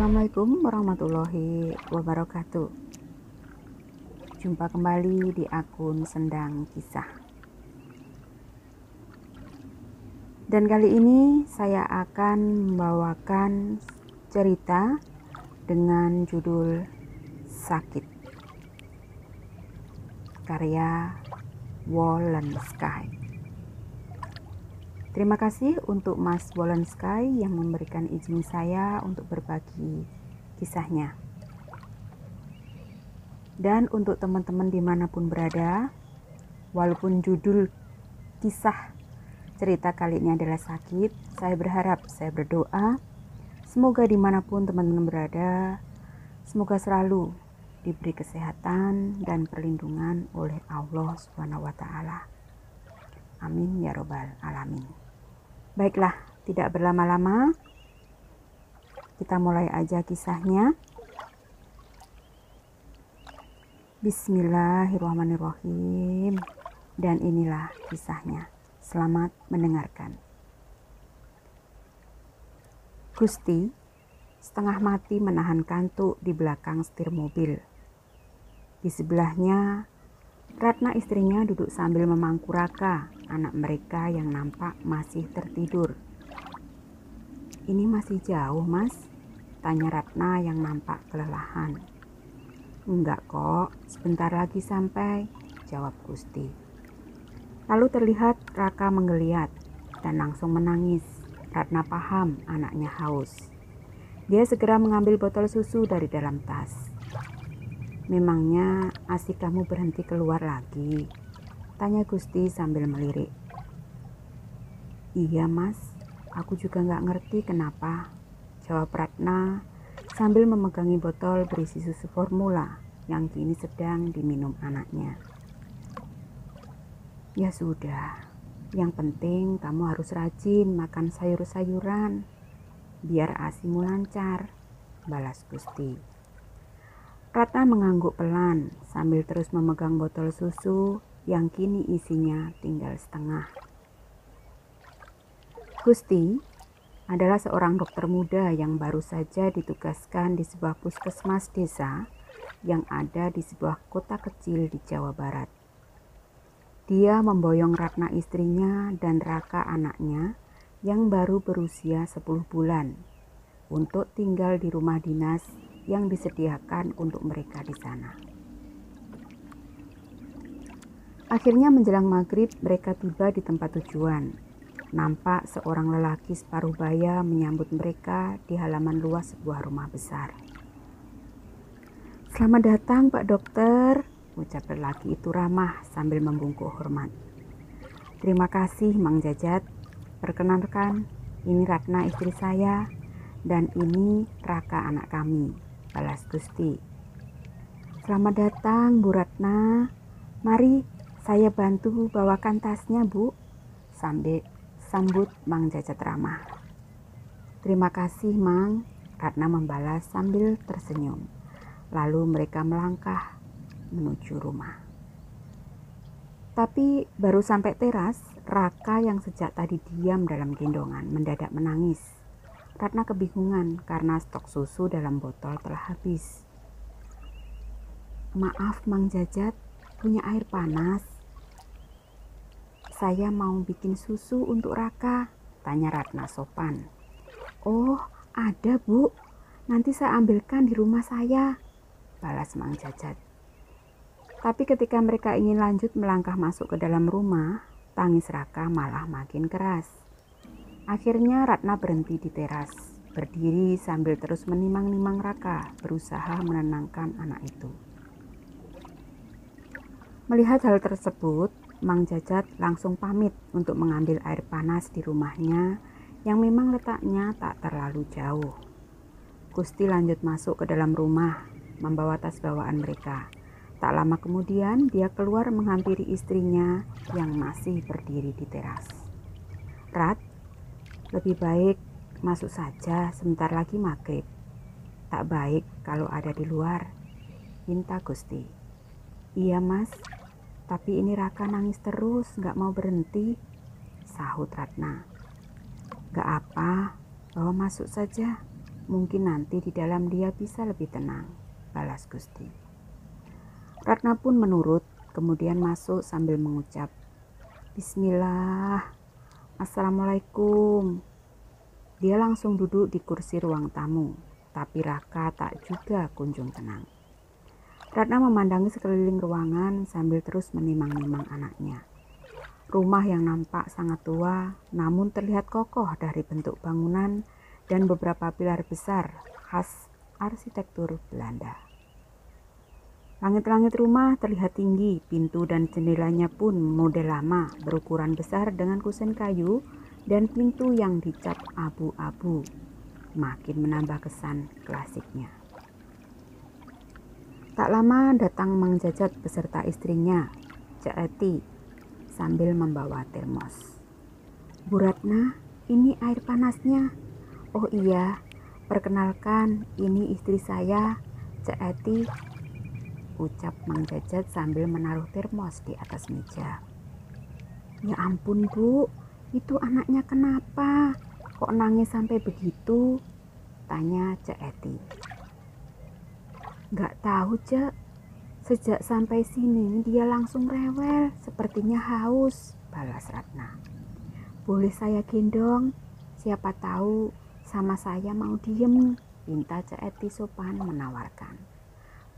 Assalamualaikum warahmatullahi wabarakatuh. Jumpa kembali di akun Sendang Kisah. Dan kali ini saya akan membawakan cerita dengan judul Sakit, karya Wolensky. Terima kasih untuk Mas Wolensky yang memberikan izin saya untuk berbagi kisahnya. Dan untuk teman-teman dimanapun berada, walaupun judul kisah cerita kali ini adalah sakit, saya berdoa, semoga dimanapun teman-teman berada, semoga selalu diberi kesehatan dan perlindungan oleh Allah SWT. Amin ya robbal alamin. Baiklah, tidak berlama-lama, kita mulai aja kisahnya. Bismillahirrahmanirrahim. Dan inilah kisahnya. Selamat mendengarkan. Gusti setengah mati menahan kantuk di belakang setir mobil. Di sebelahnya, Ratna istrinya duduk sambil memangku Raka, anak mereka yang nampak masih tertidur. "Ini masih jauh, Mas?" tanya Ratna yang nampak kelelahan. "Enggak kok, sebentar lagi sampai," jawab Gusti. Lalu terlihat Raka menggeliat dan langsung menangis. Ratna paham anaknya haus. Dia segera mengambil botol susu dari dalam tas. "Memangnya asik kamu berhenti keluar lagi?" tanya Gusti sambil melirik. "Iya Mas, aku juga gak ngerti kenapa," jawab Ratna sambil memegangi botol berisi susu formula yang kini sedang diminum anaknya. "Ya sudah, yang penting kamu harus rajin makan sayur-sayuran, biar ASImu lancar," balas Gusti. Ratna mengangguk pelan sambil terus memegang botol susu yang kini isinya tinggal setengah. Gusti adalah seorang dokter muda yang baru saja ditugaskan di sebuah puskesmas desa yang ada di sebuah kota kecil di Jawa Barat. Dia memboyong Ratna istrinya dan Raka anaknya yang baru berusia 10 bulan untuk tinggal di rumah dinas yang disediakan untuk mereka di sana. Akhirnya menjelang maghrib mereka tiba di tempat tujuan. Nampak seorang lelaki separuh baya menyambut mereka di halaman luas sebuah rumah besar. "Selamat datang Pak Dokter," ucap lelaki itu ramah sambil membungkuk hormat. "Terima kasih Mang Jajat. Perkenalkan, ini Ratna istri saya dan ini Raka anak kami," balas Gusti. "Selamat datang Bu Ratna. Mari saya bantu bawakan tasnya Bu," sambil sambut Mang Jajat ramah. "Terima kasih Mang," Ratna membalas sambil tersenyum. Lalu mereka melangkah menuju rumah. Tapi baru sampai teras, Raka yang sejak tadi diam dalam gendongan mendadak menangis. Ratna kebingungan karena stok susu dalam botol telah habis. "Maaf Mang Jajat, punya air panas? Saya mau bikin susu untuk Raka," tanya Ratna sopan. "Oh, ada Bu, nanti saya ambilkan di rumah saya," balas Mang Jajat. Tapi ketika mereka ingin lanjut melangkah masuk ke dalam rumah, tangis Raka malah makin keras. Akhirnya Ratna berhenti di teras, berdiri sambil terus menimang-nimang Raka, berusaha menenangkan anak itu. Melihat hal tersebut, Mang Jajat langsung pamit untuk mengambil air panas di rumahnya yang memang letaknya tak terlalu jauh. Gusti lanjut masuk ke dalam rumah, membawa tas bawaan mereka. Tak lama kemudian dia keluar menghampiri istrinya yang masih berdiri di teras. "Rat, lebih baik masuk saja, sebentar lagi maghrib. Tak baik kalau ada di luar," pinta Gusti. "Iya Mas, tapi ini Raka nangis terus, gak mau berhenti," sahut Ratna. "Gak apa, bawa masuk saja," Mungkin nanti di dalam dia bisa lebih tenang, balas Gusti. Ratna pun menurut, kemudian masuk sambil mengucap, Bismillah, Assalamualaikum. Dia langsung duduk di kursi ruang tamu, tapi Raka tak juga kunjung tenang. Ratna memandangi sekeliling ruangan sambil terus menimang-nimang anaknya. Rumah yang nampak sangat tua, namun terlihat kokoh dari bentuk bangunan dan beberapa pilar besar khas arsitektur Belanda. Langit-langit rumah terlihat tinggi, pintu dan jendelanya pun model lama, berukuran besar dengan kusen kayu dan pintu yang dicap abu-abu, makin menambah kesan klasiknya. Tak lama datang Mang Jajat beserta istrinya, Cek Eti, sambil membawa termos. Bu Ratna, ini air panasnya. Oh iya, perkenalkan ini istri saya, Cek Eti, ucap Mang Jajat sambil menaruh termos di atas meja. Ya ampun Bu, itu anaknya kenapa? Kok nangis sampai begitu? Tanya Cek Eti. Gak tahu Cek, sejak sampai sini dia langsung rewel, sepertinya haus, balas Ratna. Boleh saya gendong? Siapa tahu sama saya mau diem, pinta Cek Eti sopan menawarkan.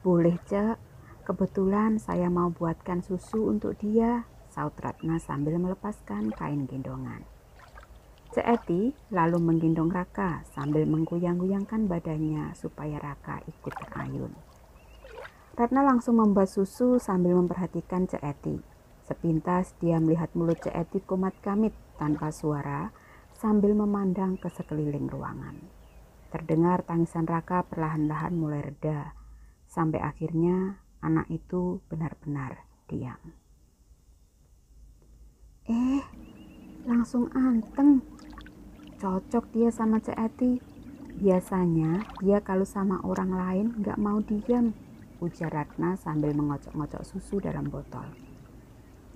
Boleh Cek, kebetulan saya mau buatkan susu untuk dia, saut Ratna sambil melepaskan kain gendongan. Cek Eti lalu menggendong Raka sambil menggoyang-goyangkan badannya supaya Raka ikut terayun. Ratna langsung membuat susu sambil memperhatikan Cek Eti. Sepintas dia melihat mulut Cek Eti kumat-kamit tanpa suara sambil memandang ke sekeliling ruangan. Terdengar tangisan Raka perlahan-lahan mulai reda, sampai akhirnya anak itu benar-benar diam. Langsung anteng. Cocok dia sama Cek Eti. Biasanya dia kalau sama orang lain gak mau diam, ujar Ratna sambil mengocok-ngocok susu dalam botol.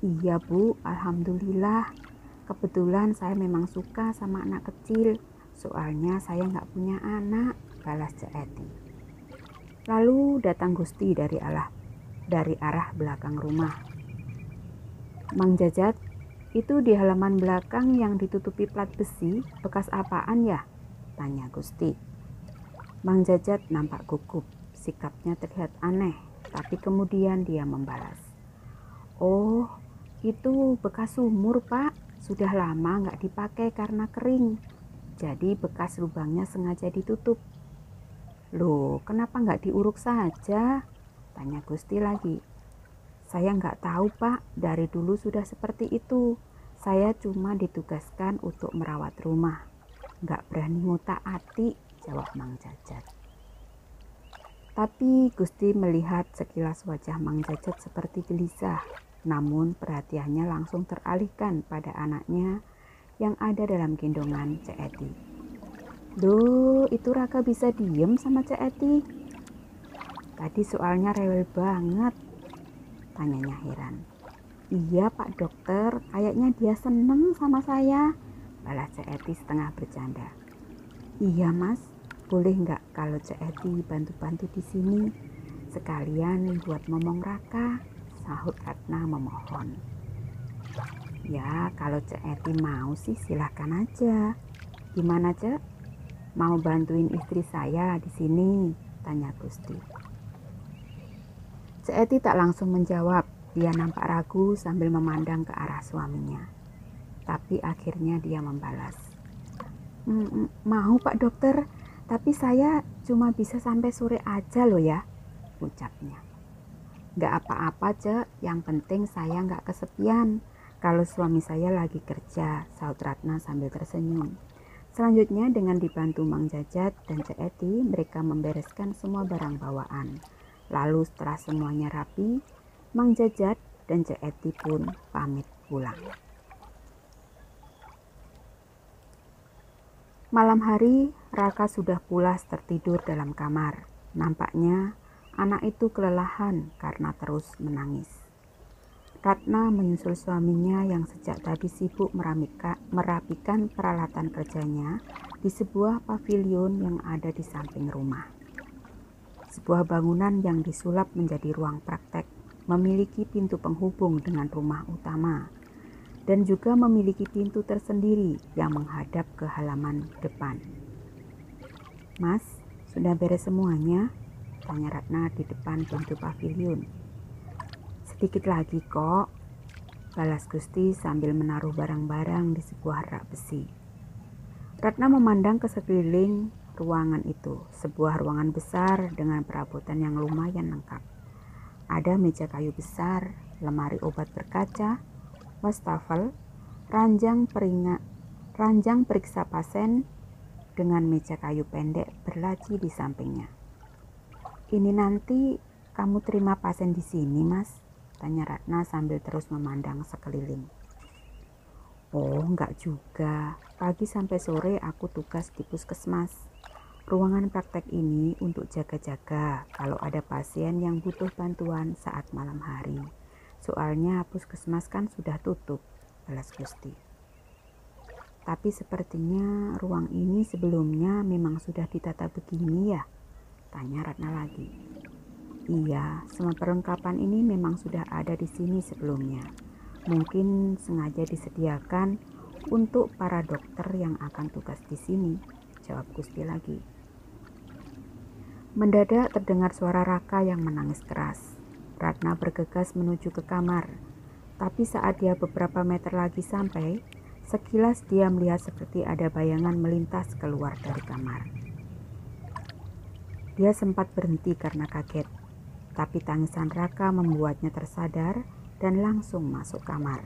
Iya Bu, alhamdulillah. Kebetulan saya memang suka sama anak kecil. Soalnya saya gak punya anak, balas Cek Eti. Lalu datang Gusti dari arah belakang rumah. Mang Jajat, itu di halaman belakang yang ditutupi plat besi, bekas apaan ya? Tanya Gusti. Mang Jajat nampak gugup, sikapnya terlihat aneh, tapi kemudian dia membalas. Oh, itu bekas sumur Pak, sudah lama nggak dipakai karena kering. Jadi bekas lubangnya sengaja ditutup. Loh, kenapa nggak diuruk saja? Tanya Gusti lagi. Saya nggak tahu Pak, dari dulu sudah seperti itu. Saya cuma ditugaskan untuk merawat rumah. Nggak berani ngutak-atik, jawab Mang Jajat. Tapi Gusti melihat sekilas wajah Mang Jajat seperti gelisah. Namun perhatiannya langsung teralihkan pada anaknya yang ada dalam gendongan Cek Eti. Duh, itu Raka bisa diem sama Cek Eti? Tadi soalnya rewel banget, tanyanya heran. Iya Pak Dokter, kayaknya dia seneng sama saya, balas Cek Eti setengah bercanda. Iya Mas, boleh nggak kalau Cek Eti bantu-bantu di sini? Sekalian buat momong Raka, sahut Ratna memohon. Ya kalau Cek Eti mau sih silahkan aja. Gimana Cek? Mau bantuin istri saya di sini? Tanya Gusti. Cek Eti tak langsung menjawab. Dia nampak ragu sambil memandang ke arah suaminya. Tapi akhirnya dia membalas. Mau Pak Dokter, tapi saya cuma bisa sampai sore aja loh ya, ucapnya. Gak apa-apa Cek, yang penting saya gak kesepian. Kalau suami saya lagi kerja, saut Ratna sambil tersenyum. Selanjutnya dengan dibantu Mang Jajat dan Cek Eti, mereka membereskan semua barang bawaan. Lalu setelah semuanya rapi, Mang Jajat dan Cek Eti pun pamit pulang. Malam hari, Raka sudah pulas tertidur dalam kamar. Nampaknya anak itu kelelahan karena terus menangis. Ratna menyusul suaminya yang sejak tadi sibuk merapikan peralatan kerjanya di sebuah pavilion yang ada di samping rumah. Sebuah bangunan yang disulap menjadi ruang praktek, memiliki pintu penghubung dengan rumah utama, dan juga memiliki pintu tersendiri yang menghadap ke halaman depan. "Mas, sudah beres semuanya?" tanya Ratna di depan pintu pavilion. "Sedikit lagi kok," balas Gusti sambil menaruh barang-barang di sebuah rak besi. Ratna memandang ke sekeliling ruangan itu, sebuah ruangan besar dengan perabotan yang lumayan lengkap. Ada meja kayu besar, lemari obat berkaca, wastafel, ranjang periksa pasien dengan meja kayu pendek berlaci di sampingnya. "Ini nanti kamu terima pasien di sini, Mas?" tanya Ratna sambil terus memandang sekeliling. "Oh, enggak juga. Pagi sampai sore aku tugas di puskesmas. Ruangan praktek ini untuk jaga-jaga kalau ada pasien yang butuh bantuan saat malam hari. Soalnya puskesmas kan sudah tutup," balas Gusti. "Tapi sepertinya ruang ini sebelumnya memang sudah ditata begini ya?" tanya Ratna lagi. "Iya, semua perlengkapan ini memang sudah ada di sini sebelumnya. Mungkin sengaja disediakan untuk para dokter yang akan tugas di sini," jawab Gusti lagi. Mendadak terdengar suara Raka yang menangis keras. Ratna bergegas menuju ke kamar, tapi saat dia beberapa meter lagi sampai, sekilas dia melihat seperti ada bayangan melintas keluar dari kamar. Dia sempat berhenti karena kaget, tapi tangisan Raka membuatnya tersadar dan langsung masuk kamar.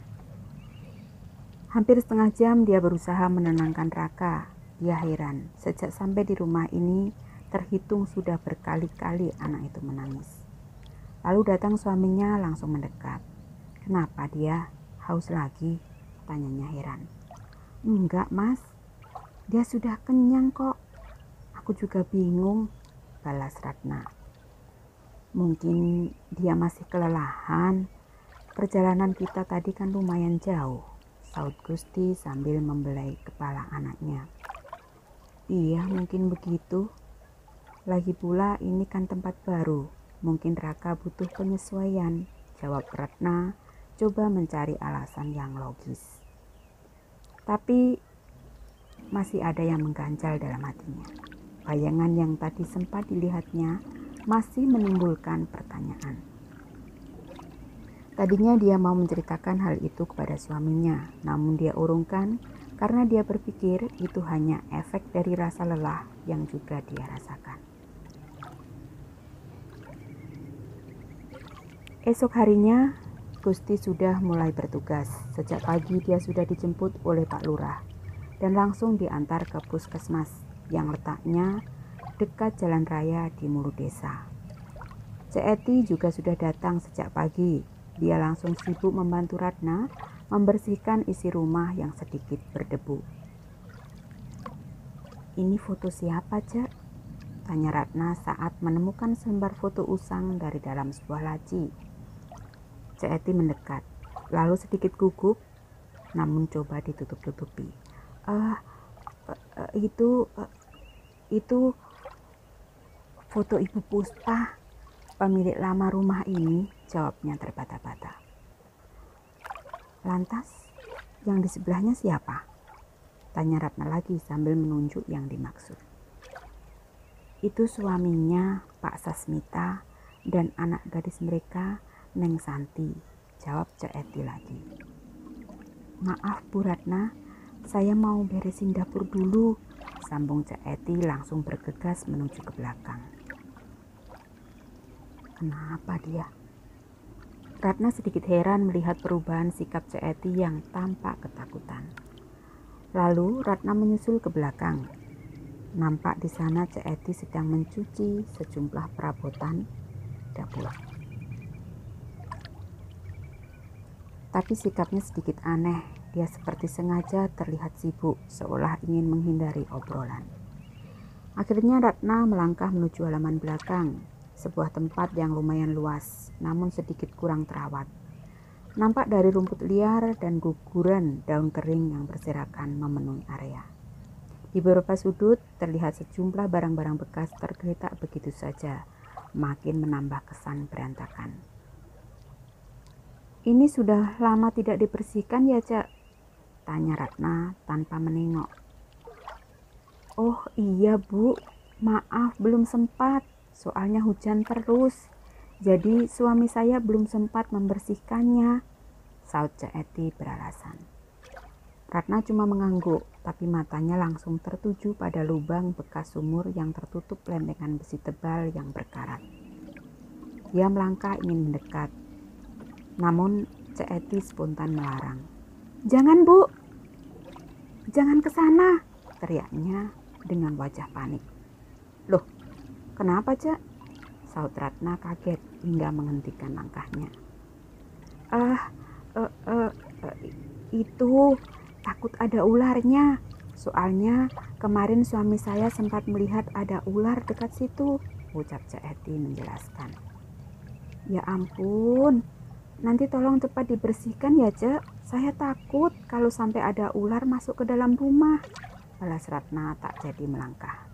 Hampir setengah jam dia berusaha menenangkan Raka. Dia heran, sejak sampai di rumah ini terhitung sudah berkali-kali anak itu menangis. Lalu datang suaminya langsung mendekat. "Kenapa dia? Haus lagi?" tanyanya heran. "Enggak, Mas. Dia sudah kenyang kok." "Aku juga bingung," balas Ratna. "Mungkin dia masih kelelahan. Perjalanan kita tadi kan lumayan jauh," saut Gusti sambil membelai kepala anaknya. "Iya, mungkin begitu. Lagi pula ini kan tempat baru. Mungkin Raka butuh penyesuaian," jawab Ratna, coba mencari alasan yang logis. Tapi masih ada yang mengganjal dalam hatinya. Bayangan yang tadi sempat dilihatnya masih menimbulkan pertanyaan. Tadinya dia mau menceritakan hal itu kepada suaminya, namun dia urungkan karena dia berpikir itu hanya efek dari rasa lelah yang juga dia rasakan. Esok harinya, Gusti sudah mulai bertugas. Sejak pagi dia sudah dijemput oleh Pak Lurah dan langsung diantar ke puskesmas yang letaknya dekat jalan raya di mulut desa. Cek Eti juga sudah datang sejak pagi. Dia langsung sibuk membantu Ratna membersihkan isi rumah yang sedikit berdebu. "Ini foto siapa, Cek?" tanya Ratna saat menemukan selembar foto usang dari dalam sebuah laci. Cek Eti mendekat, lalu sedikit gugup, namun coba ditutup-tutupi. Itu foto Ibu Puspa, pemilik lama rumah ini," jawabnya terbata-bata. "Lantas, yang di sebelahnya siapa?" tanya Ratna lagi sambil menunjuk yang dimaksud. "Itu suaminya, Pak Sasmita, dan anak gadis mereka, Neng Santi," jawab Cek Eti lagi. "Maaf Bu Ratna, saya mau beresin dapur dulu," sambung Cek Eti langsung bergegas menuju ke belakang. Kenapa dia? Ratna sedikit heran melihat perubahan sikap Cek Eti yang tampak ketakutan. Lalu Ratna menyusul ke belakang. Nampak di sana Cek Eti sedang mencuci sejumlah perabotan dapur. Tapi sikapnya sedikit aneh. Dia seperti sengaja terlihat sibuk, seolah ingin menghindari obrolan. Akhirnya Ratna melangkah menuju halaman belakang, sebuah tempat yang lumayan luas, namun sedikit kurang terawat. Nampak dari rumput liar dan guguran daun kering yang berserakan memenuhi area. Di beberapa sudut terlihat sejumlah barang-barang bekas tergeletak begitu saja, makin menambah kesan berantakan. "Ini sudah lama tidak dibersihkan ya, Cak?" tanya Ratna tanpa menengok. "Oh iya Bu, maaf belum sempat, soalnya hujan terus. Jadi suami saya belum sempat membersihkannya," saut Cak Eti beralasan. Ratna cuma mengangguk, tapi matanya langsung tertuju pada lubang bekas sumur yang tertutup lempengan besi tebal yang berkarat. Dia melangkah ingin mendekat, namun Cak Eti spontan melarang. "Jangan Bu, jangan ke sana," teriaknya dengan wajah panik. "Loh, kenapa Cak?" saut Ratna kaget hingga menghentikan langkahnya. Itu takut ada ularnya. Soalnya kemarin suami saya sempat melihat ada ular dekat situ," ucap Cak Eti menjelaskan. "Ya ampun, nanti tolong cepat dibersihkan ya Cak. Saya takut kalau sampai ada ular masuk ke dalam rumah," balas Ratna tak jadi melangkah.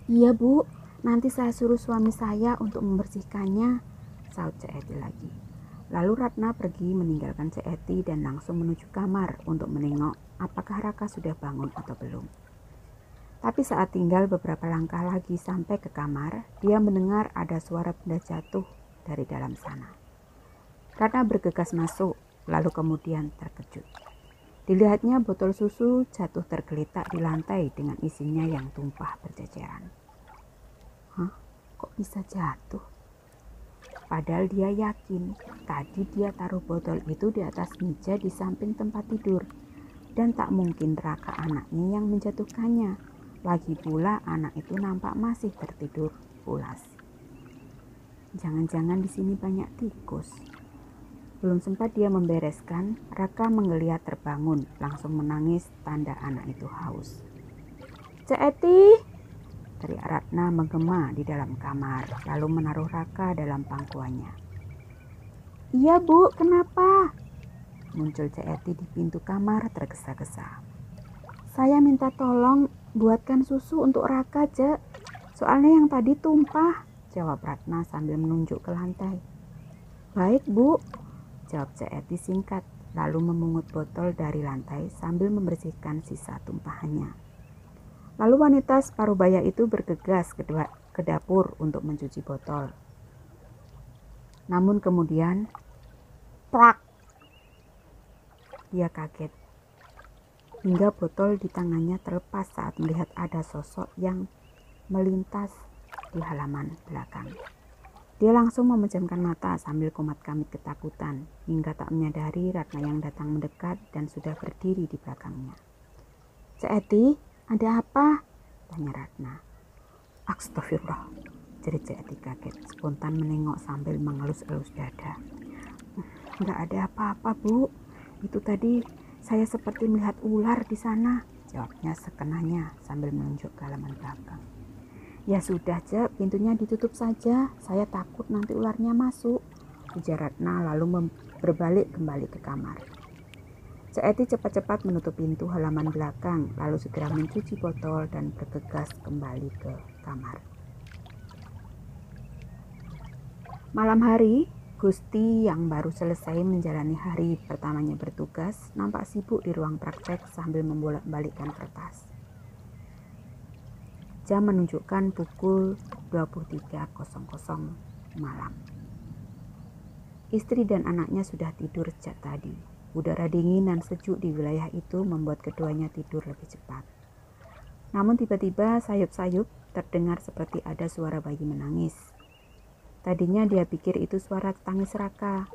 "Iya Bu, nanti saya suruh suami saya untuk membersihkannya," saut Cak Eti lagi. Lalu Ratna pergi meninggalkan Cak Eti dan langsung menuju kamar untuk menengok apakah Raka sudah bangun atau belum. Tapi saat tinggal beberapa langkah lagi sampai ke kamar, dia mendengar ada suara benda jatuh dari dalam sana. Ratna bergegas masuk, lalu kemudian terkejut. Dilihatnya botol susu jatuh tergeletak di lantai dengan isinya yang tumpah berceceran. "Hah? Kok bisa jatuh?" Padahal dia yakin tadi dia taruh botol itu di atas meja di samping tempat tidur. Dan tak mungkin Raka anaknya yang menjatuhkannya. Lagi pula anak itu nampak masih tertidur pulas. Jangan-jangan di sini banyak tikus. Belum sempat dia membereskan, Raka menggeliat terbangun, langsung menangis tanda anak itu haus. "Cak Eti!" teriak Ratna menggema di dalam kamar, lalu menaruh Raka dalam pangkuannya. "Iya Bu, kenapa?" muncul Cak Eti di pintu kamar tergesa-gesa. "Saya minta tolong buatkan susu untuk Raka, Cak. Soalnya yang tadi tumpah," jawab Ratna sambil menunjuk ke lantai. "Baik Bu," jawab Cak Eti singkat, lalu memungut botol dari lantai sambil membersihkan sisa tumpahannya. Lalu wanita separuh baya itu bergegas ke dapur untuk mencuci botol. Namun kemudian, prak! Dia kaget. Hingga botol di tangannya terlepas saat melihat ada sosok yang melintas di halaman belakang. Dia langsung memejamkan mata sambil komat-kamit ketakutan, hingga tak menyadari Ratna yang datang mendekat dan sudah berdiri di belakangnya. "Cak Eti, ada apa?" tanya Ratna. "Astagfirullah," jerit Cak Eti kaget, spontan menengok sambil mengelus-elus dada. "Nggak ada apa-apa Bu, itu tadi saya seperti melihat ular di sana," jawabnya sekenanya sambil menunjuk ke halaman belakang. "Ya sudah Cak, pintunya ditutup saja, saya takut nanti ularnya masuk," ujar Ratna lalu berbalik kembali ke kamar. Cak Eti cepat-cepat menutup pintu halaman belakang, lalu segera mencuci botol dan bergegas kembali ke kamar. Malam hari, Gusti yang baru selesai menjalani hari pertamanya bertugas nampak sibuk di ruang praktek sambil membolak-balikkan kertas. Jam menunjukkan pukul 23.00 malam. Istri dan anaknya sudah tidur sejak tadi. Udara dingin dan sejuk di wilayah itu membuat keduanya tidur lebih cepat. Namun tiba-tiba sayup-sayup terdengar seperti ada suara bayi menangis. Tadinya dia pikir itu suara tangis Raka,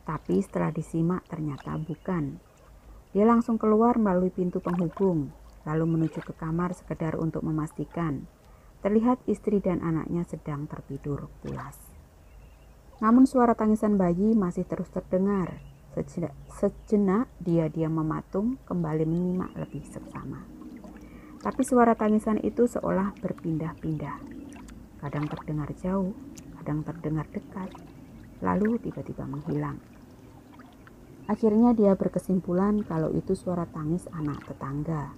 tapi setelah disimak ternyata bukan. Dia langsung keluar melalui pintu penghubung, lalu menuju ke kamar sekedar untuk memastikan. Terlihat istri dan anaknya sedang tertidur pulas. Namun suara tangisan bayi masih terus terdengar. Sejenak dia diam mematung, kembali menyimak lebih seksama. Tapi suara tangisan itu seolah berpindah-pindah. Kadang terdengar jauh, kadang terdengar dekat, lalu tiba-tiba menghilang. Akhirnya dia berkesimpulan kalau itu suara tangis anak tetangga.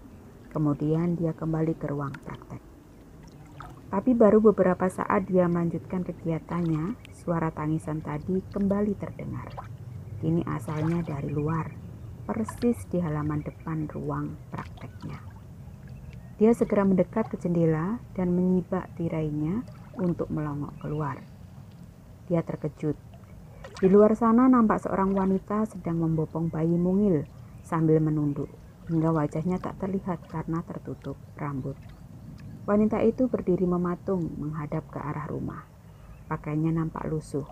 Kemudian dia kembali ke ruang praktek. Tapi baru beberapa saat dia melanjutkan kegiatannya, suara tangisan tadi kembali terdengar. Kini asalnya dari luar, persis di halaman depan ruang prakteknya. Dia segera mendekat ke jendela dan menyibak tirainya untuk melongok keluar. Dia terkejut. Di luar sana nampak seorang wanita sedang membopong bayi mungil sambil menunduk, hingga wajahnya tak terlihat karena tertutup rambut. Wanita itu berdiri mematung menghadap ke arah rumah. Pakaiannya nampak lusuh.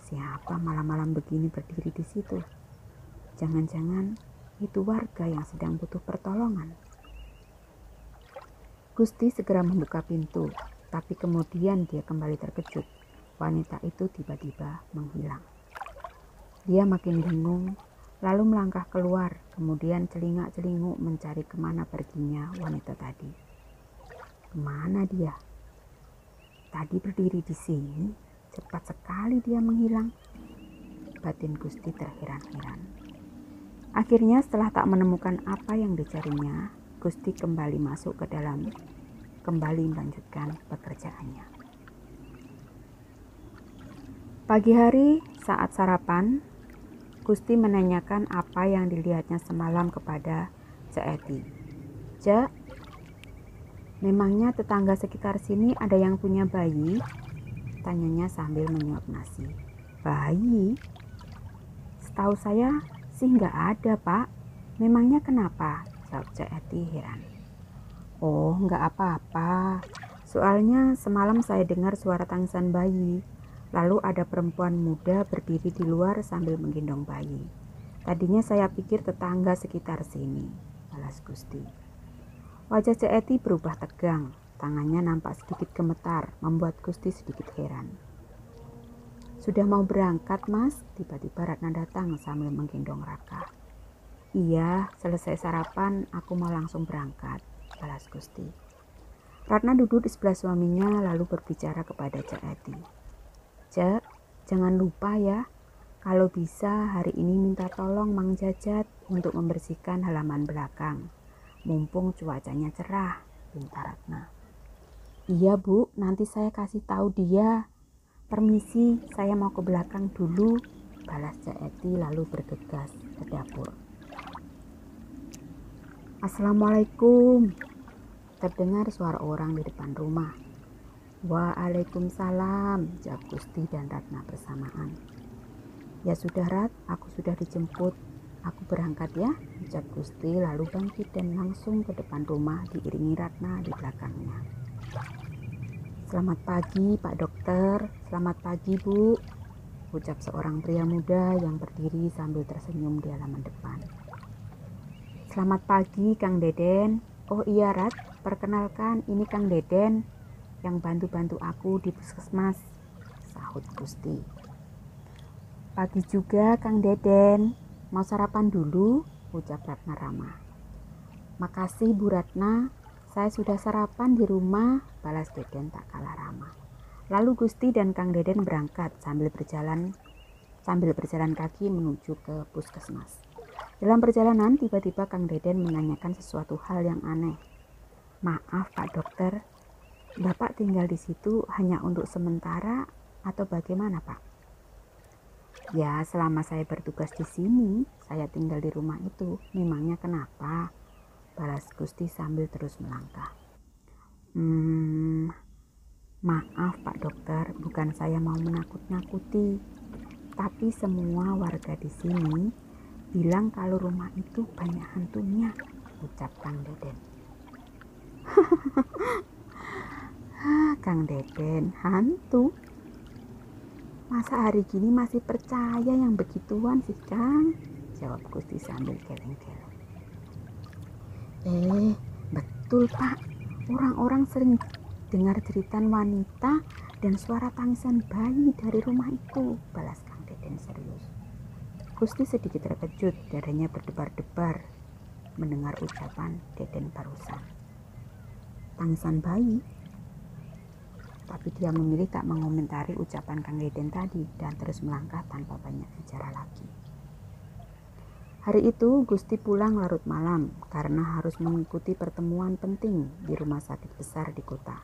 Siapa malam-malam begini berdiri di situ? Jangan-jangan itu warga yang sedang butuh pertolongan. Gusti segera membuka pintu, tapi kemudian dia kembali terkejut. Wanita itu tiba-tiba menghilang. Dia makin bingung, lalu melangkah keluar, kemudian celingak-celinguk mencari kemana perginya wanita tadi. Kemana dia? Tadi berdiri di sini, cepat sekali dia menghilang. Batin Gusti terheran-heran. Akhirnya setelah tak menemukan apa yang dicarinya, Gusti kembali masuk ke dalam, kembali melanjutkan pekerjaannya. Pagi hari saat sarapan, Gusti menanyakan apa yang dilihatnya semalam kepada Cek Eti. Cek, memangnya tetangga sekitar sini ada yang punya bayi? Tanyanya sambil menyuap nasi. Bayi? Setahu saya sih nggak ada, Pak. Memangnya kenapa? Jawab Cek Eti heran. Oh, nggak apa-apa. Soalnya semalam saya dengar suara tangisan bayi. Lalu ada perempuan muda berdiri di luar sambil menggendong bayi. Tadinya saya pikir tetangga sekitar sini, balas Gusti. Wajah Cek Eti berubah tegang, tangannya nampak sedikit gemetar, membuat Gusti sedikit heran. Sudah mau berangkat, Mas? Tiba-tiba Ratna datang sambil menggendong Raka. Iya, selesai sarapan aku mau langsung berangkat, balas Gusti. Ratna duduk di sebelah suaminya lalu berbicara kepada Cek Eti. Cek, jangan lupa ya, kalau bisa hari ini minta tolong Mang Jajat untuk membersihkan halaman belakang. Mumpung cuacanya cerah, pinta Ratna. Iya Bu, nanti saya kasih tahu dia. Permisi, saya mau ke belakang dulu, balas Cek Eti lalu bergegas ke dapur. Assalamualaikum, terdengar suara orang di depan rumah. Waalaikumsalam, jawab Gusti dan Ratna bersamaan. Ya sudah Rat, aku sudah dijemput. Aku berangkat ya, ucap Gusti lalu bangkit dan langsung ke depan rumah diiringi Ratna di belakangnya. Selamat pagi Pak Dokter, selamat pagi Bu, ucap seorang pria muda yang berdiri sambil tersenyum di halaman depan. Selamat pagi Kang Deden. Oh iya Rat, perkenalkan ini Kang Deden yang bantu-bantu aku di puskesmas, sahut Gusti. Pagi juga Kang Deden, mau sarapan dulu, ucap Ratna ramah. Makasih Bu Ratna, saya sudah sarapan di rumah, balas Deden tak kalah ramah. Lalu Gusti dan Kang Deden berangkat sambil berjalan kaki menuju ke puskesmas. Dalam perjalanan tiba-tiba Kang Deden menanyakan sesuatu hal yang aneh. Maaf Pak Dokter, Bapak tinggal di situ hanya untuk sementara atau bagaimana, Pak? Ya, selama saya bertugas di sini, saya tinggal di rumah itu. Memangnya kenapa? Balas Gusti sambil terus melangkah. Maaf Pak Dokter, bukan saya mau menakut-nakuti. Tapi semua warga di sini bilang kalau rumah itu banyak hantunya, ucap Kang Deden. Kang Deden, hantu? Masa hari gini masih percaya yang begituan sih Kang? Jawab Gusti sambil geleng-geleng. Betul Pak, orang-orang sering dengar jeritan wanita dan suara tangisan bayi dari rumah itu, balas Kang Deden serius. Gusti sedikit terkejut, dadanya berdebar-debar mendengar ucapan Deden barusan. Tangisan bayi? Tapi dia memilih tak mengomentari ucapan Kang Deden tadi dan terus melangkah tanpa banyak bicara lagi. Hari itu Gusti pulang larut malam karena harus mengikuti pertemuan penting di rumah sakit besar di kota.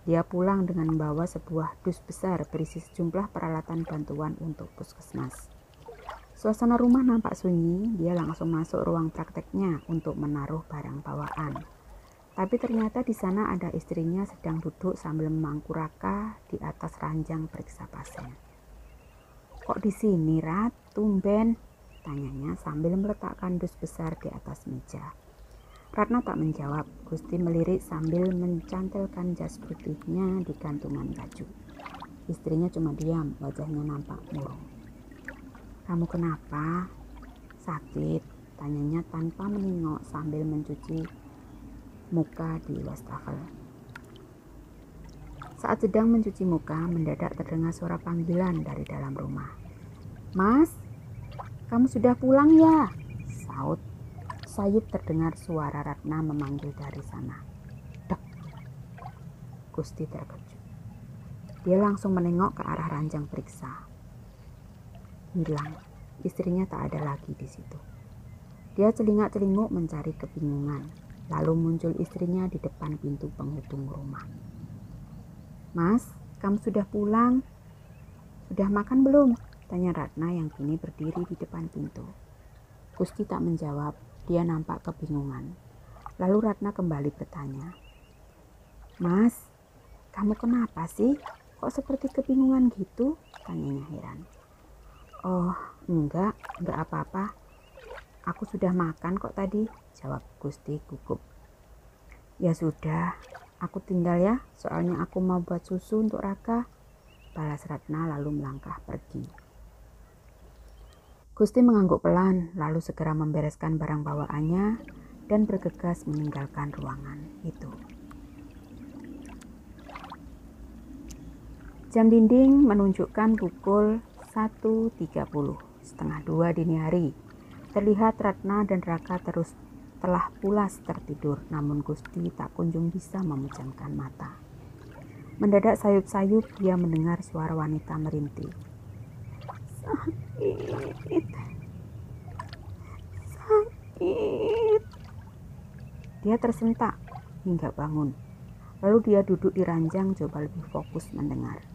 Dia pulang dengan membawa sebuah dus besar berisi sejumlah peralatan bantuan untuk puskesmas. Suasana rumah nampak sunyi, dia langsung masuk ruang prakteknya untuk menaruh barang bawaan. Tapi ternyata di sana ada istrinya sedang duduk sambil memangku raka di atas ranjang periksa pasien. "Kok di sini, Rat? Tumben?" tanyanya sambil meletakkan dus besar di atas meja. Ratna tak menjawab. Gusti melirik sambil mencantelkan jas putihnya di gantungan baju. Istrinya cuma diam, wajahnya nampak murung. "Kamu kenapa? Sakit?" tanyanya tanpa menengok sambil mencuci muka di wastafel. Saat sedang mencuci muka, mendadak terdengar suara panggilan dari dalam rumah. "Mas, kamu sudah pulang ya?" saut Sayup terdengar suara Ratna memanggil dari sana. Dek. Gusti terkejut. Dia langsung menengok ke arah ranjang periksa. Hilang. Istrinya tak ada lagi di situ. Dia celingak-celinguk mencari kebingungan. Lalu muncul istrinya di depan pintu penghubung rumah. "Mas, kamu sudah pulang? Sudah makan belum?" tanya Ratna yang kini berdiri di depan pintu. Gusti tak menjawab. Dia nampak kebingungan. Lalu Ratna kembali bertanya, "Mas, kamu kenapa sih? Kok seperti kebingungan gitu?" tanyanya heran. "Oh, enggak apa-apa. Aku sudah makan kok tadi," jawab Gusti gugup. "Ya sudah, aku tinggal ya, soalnya aku mau buat susu untuk Raka," balas Ratna lalu melangkah pergi. Gusti mengangguk pelan, lalu segera membereskan barang bawaannya dan bergegas meninggalkan ruangan itu. Jam dinding menunjukkan pukul 1.30, setengah 2 dini hari. Terlihat Ratna dan Raka telah pulas tertidur, namun Gusti tak kunjung bisa memejamkan mata. Mendadak sayup-sayup dia mendengar suara wanita merintih. "Sakit, sakit." Dia tersentak hingga bangun. Lalu dia duduk di ranjang coba lebih fokus mendengar.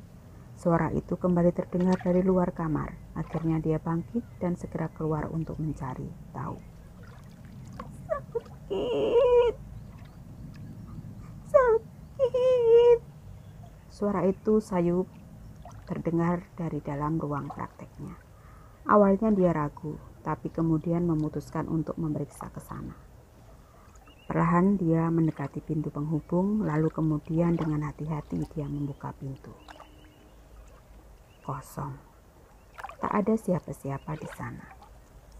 Suara itu kembali terdengar dari luar kamar. Akhirnya dia bangkit dan segera keluar untuk mencari tahu. "Sakit, sakit." Suara itu sayup terdengar dari dalam ruang prakteknya. Awalnya dia ragu, tapi kemudian memutuskan untuk memeriksa ke sana. Perlahan dia mendekati pintu penghubung, lalu kemudian dengan hati-hati dia membuka pintu. Kosong. Tak ada siapa-siapa di sana.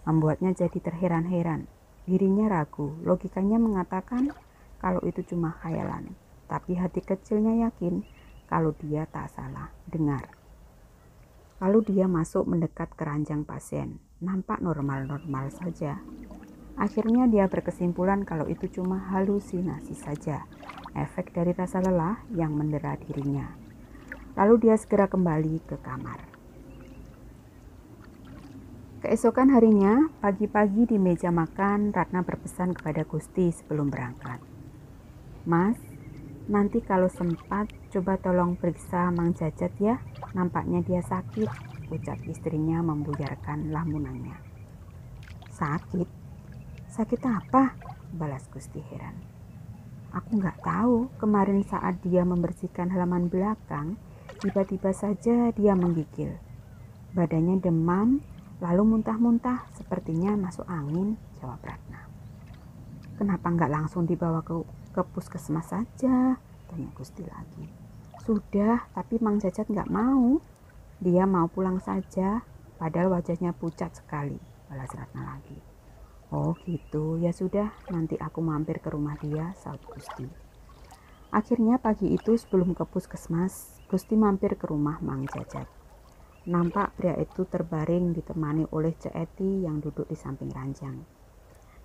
Membuatnya jadi terheran-heran. Dirinya ragu, logikanya mengatakan kalau itu cuma khayalan. Tapi hati kecilnya yakin kalau dia tak salah dengar. Lalu dia masuk mendekat ke ranjang pasien. Nampak normal-normal saja. Akhirnya dia berkesimpulan kalau itu cuma halusinasi saja, efek dari rasa lelah yang mendera dirinya. Lalu dia segera kembali ke kamar. Keesokan harinya, pagi-pagi di meja makan, Ratna berpesan kepada Gusti sebelum berangkat. "Mas, nanti kalau sempat coba tolong periksa Mang Jajat ya, nampaknya dia sakit," ucap istrinya membuyarkan lamunannya. "Sakit? Sakit apa?" balas Gusti heran. "Aku nggak tahu, kemarin saat dia membersihkan halaman belakang, tiba-tiba saja dia menggigil. Badannya demam, lalu muntah-muntah, sepertinya masuk angin," jawab Ratna. "Kenapa nggak langsung dibawa ke puskesmas saja?" tanya Gusti lagi. "Sudah, tapi Mang Jajat nggak mau. Dia mau pulang saja, padahal wajahnya pucat sekali," balas Ratna lagi. "Oh gitu, ya sudah, nanti aku mampir ke rumah dia," saut Gusti. Akhirnya pagi itu sebelum ke puskesmas, Gusti mampir ke rumah Mang Jajat. Nampak pria itu terbaring ditemani oleh Cek Eti yang duduk di samping ranjang.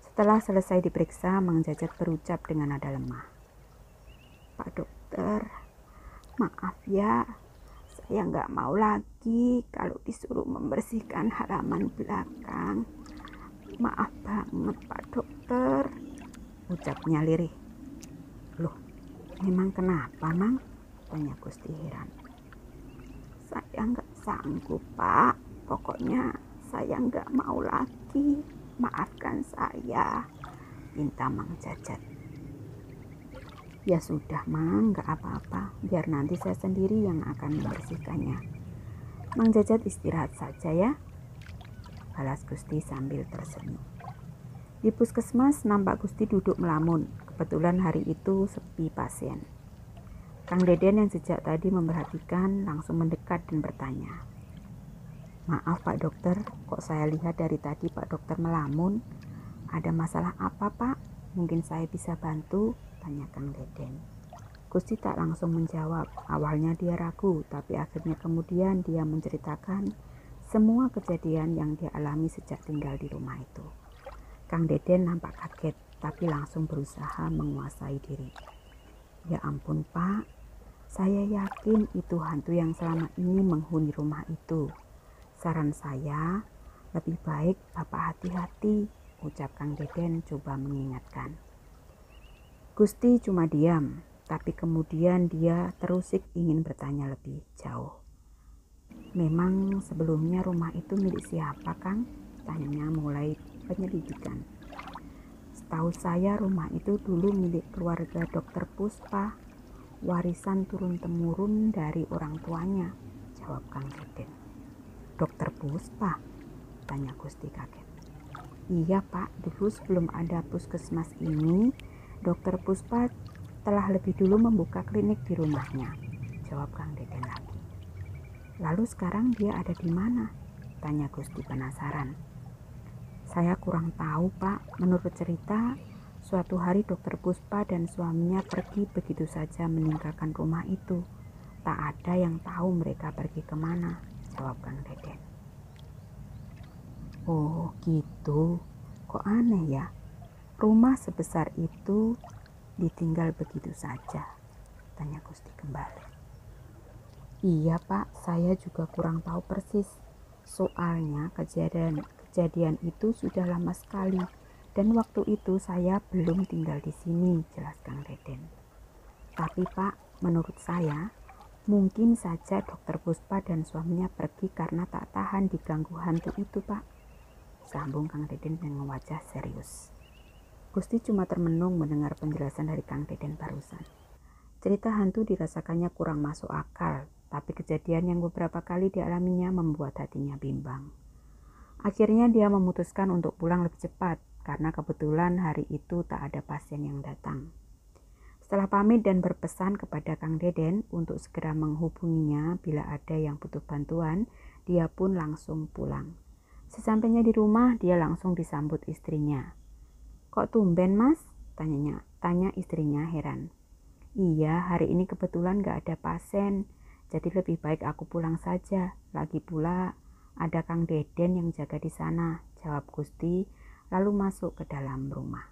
Setelah selesai diperiksa, Mang Jajat berucap dengan nada lemah. "Pak dokter, maaf ya, saya nggak mau lagi kalau disuruh membersihkan halaman belakang. Maaf banget Pak Dokter, ucapnya lirih. Loh, memang kenapa Mang? Tanya Gusti heran. Saya nggak sanggup Pak, pokoknya saya nggak mau lagi. Maafkan saya, minta Mang Jajat. Ya sudah Mang, nggak apa-apa, biar nanti saya sendiri yang akan membersihkannya. Mang Jajat istirahat saja ya, balas Gusti sambil tersenyum. Di puskesmas nampak Gusti duduk melamun. Kebetulan hari itu sepi pasien. Kang Deden yang sejak tadi memperhatikan langsung mendekat dan bertanya. Maaf Pak Dokter, kok saya lihat dari tadi Pak Dokter melamun? Ada masalah apa Pak? Mungkin saya bisa bantu? Tanya Kang Deden. Gusti tak langsung menjawab. Awalnya dia ragu, tapi akhirnya kemudian dia menceritakan semua kejadian yang dia alami sejak tinggal di rumah itu. Kang Deden nampak kaget, tapi langsung berusaha menguasai diri. Ya ampun Pak, saya yakin itu hantu yang selama ini menghuni rumah itu. Saran saya, lebih baik Bapak hati-hati, ucap Kang Deden coba mengingatkan. Gusti cuma diam, tapi kemudian dia terusik ingin bertanya lebih jauh. Memang sebelumnya rumah itu milik siapa Kang? Tanyanya mulai penyelidikan. Setahu saya rumah itu dulu milik keluarga Dokter Puspa, warisan turun-temurun dari orang tuanya, jawab Kang Deden. Dokter Puspa? Tanya Gusti kaget. Iya Pak, dulu sebelum ada puskesmas ini, Dokter Puspa telah lebih dulu membuka klinik di rumahnya, jawab Kang Deden lagi. Lalu sekarang dia ada di mana? Tanya Gusti penasaran. Saya kurang tahu Pak, menurut cerita, suatu hari Dokter Puspa dan suaminya pergi begitu saja meninggalkan rumah itu. Tak ada yang tahu mereka pergi kemana, jawab Kang Deden. Oh gitu, kok aneh ya, rumah sebesar itu ditinggal begitu saja, tanya Gusti kembali. Iya Pak, saya juga kurang tahu persis. Soalnya kejadian itu sudah lama sekali dan waktu itu saya belum tinggal di sini, jelas Kang Deden. Tapi Pak, menurut saya mungkin saja Dokter Puspa dan suaminya pergi karena tak tahan diganggu hantu itu Pak, sambung Kang Deden dengan wajah serius. Gusti cuma termenung mendengar penjelasan dari Kang Deden barusan. Cerita hantu dirasakannya kurang masuk akal, tapi kejadian yang beberapa kali dialaminya membuat hatinya bimbang. Akhirnya dia memutuskan untuk pulang lebih cepat, karena kebetulan hari itu tak ada pasien yang datang. Setelah pamit dan berpesan kepada Kang Deden untuk segera menghubunginya bila ada yang butuh bantuan, dia pun langsung pulang. Sesampainya di rumah, dia langsung disambut istrinya. Kok tumben Mas? Tanya istrinya heran. Iya, hari ini kebetulan gak ada pasien, jadi lebih baik aku pulang saja. Lagi pula ada Kang Deden yang jaga di sana, jawab Gusti, lalu masuk ke dalam rumah.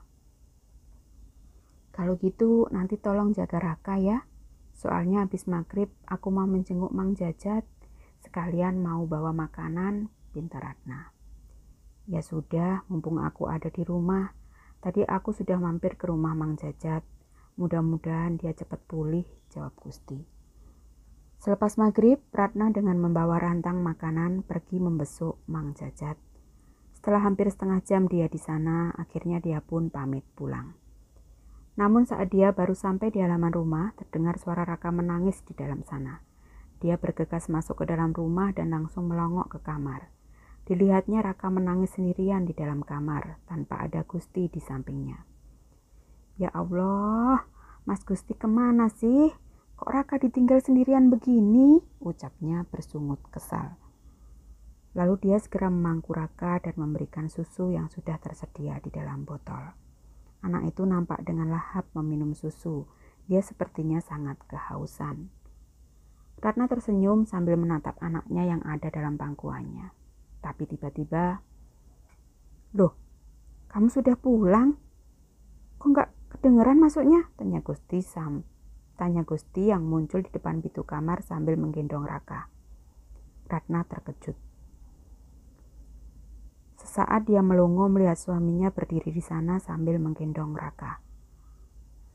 Kalau gitu nanti tolong jaga Raka ya, soalnya habis maghrib aku mau menjenguk Mang Jajat, sekalian mau bawa makanan, pinta Ratna. Ya sudah, mumpung aku ada di rumah, tadi aku sudah mampir ke rumah Mang Jajat. Mudah-mudahan dia cepat pulih, jawab Gusti. Selepas maghrib, Ratna dengan membawa rantang makanan pergi membesuk Mang Jajat. Setelah hampir setengah jam dia di sana, akhirnya dia pun pamit pulang. Namun saat dia baru sampai di halaman rumah, terdengar suara Raka menangis di dalam sana. Dia bergegas masuk ke dalam rumah dan langsung melongok ke kamar. Dilihatnya Raka menangis sendirian di dalam kamar, tanpa ada Gusti di sampingnya. Ya Allah, Mas Gusti kemana sih? Kok Raka ditinggal sendirian begini? Ucapnya bersungut kesal. Lalu dia segera memangku Raka dan memberikan susu yang sudah tersedia di dalam botol. Anak itu nampak dengan lahap meminum susu. Dia sepertinya sangat kehausan. Ratna tersenyum sambil menatap anaknya yang ada dalam pangkuannya. Tapi tiba-tiba, "Loh, kamu sudah pulang? Kok nggak kedengeran masuknya?" Tanya Gusti yang muncul di depan pintu kamar sambil menggendong Raka. Ratna terkejut. Sesaat dia melongo melihat suaminya berdiri di sana sambil menggendong Raka.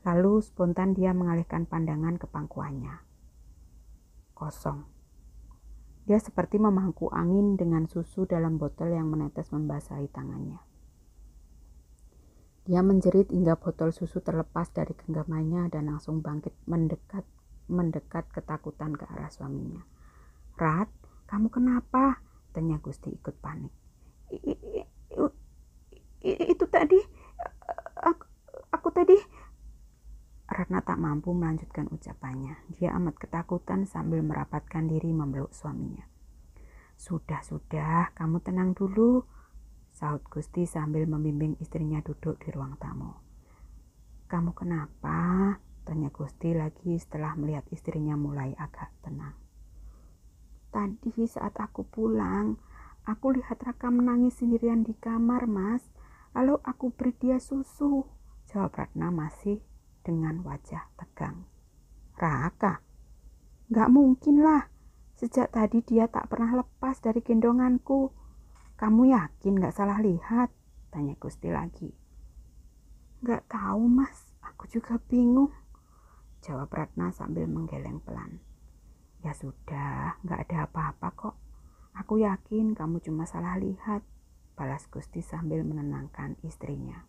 Lalu spontan dia mengalihkan pandangan ke pangkuannya. Kosong. Dia seperti memangku angin dengan susu dalam botol yang menetes membasahi tangannya. Dia menjerit hingga botol susu terlepas dari genggamannya dan langsung bangkit mendekat ketakutan ke arah suaminya. "Rat, kamu kenapa?" tanya Gusti ikut panik. Itu tadi, aku tadi. Ratna tak mampu melanjutkan ucapannya. Dia amat ketakutan sambil merapatkan diri memeluk suaminya. Sudah, kamu tenang dulu, sahut Gusti sambil membimbing istrinya duduk di ruang tamu. "Kamu kenapa?" tanya Gusti lagi setelah melihat istrinya mulai agak tenang. "Tadi saat aku pulang, aku lihat Raka menangis sendirian di kamar, Mas. Lalu aku beri dia susu," jawab Ratna masih dengan wajah tegang. "Raka? Gak mungkin lah. Sejak tadi dia tak pernah lepas dari gendonganku. Kamu yakin gak salah lihat?" tanya Gusti lagi. "Gak tahu, Mas. Aku juga bingung," jawab Ratna sambil menggeleng pelan. "Ya sudah, gak ada apa-apa kok. Aku yakin kamu cuma salah lihat," balas Gusti sambil menenangkan istrinya.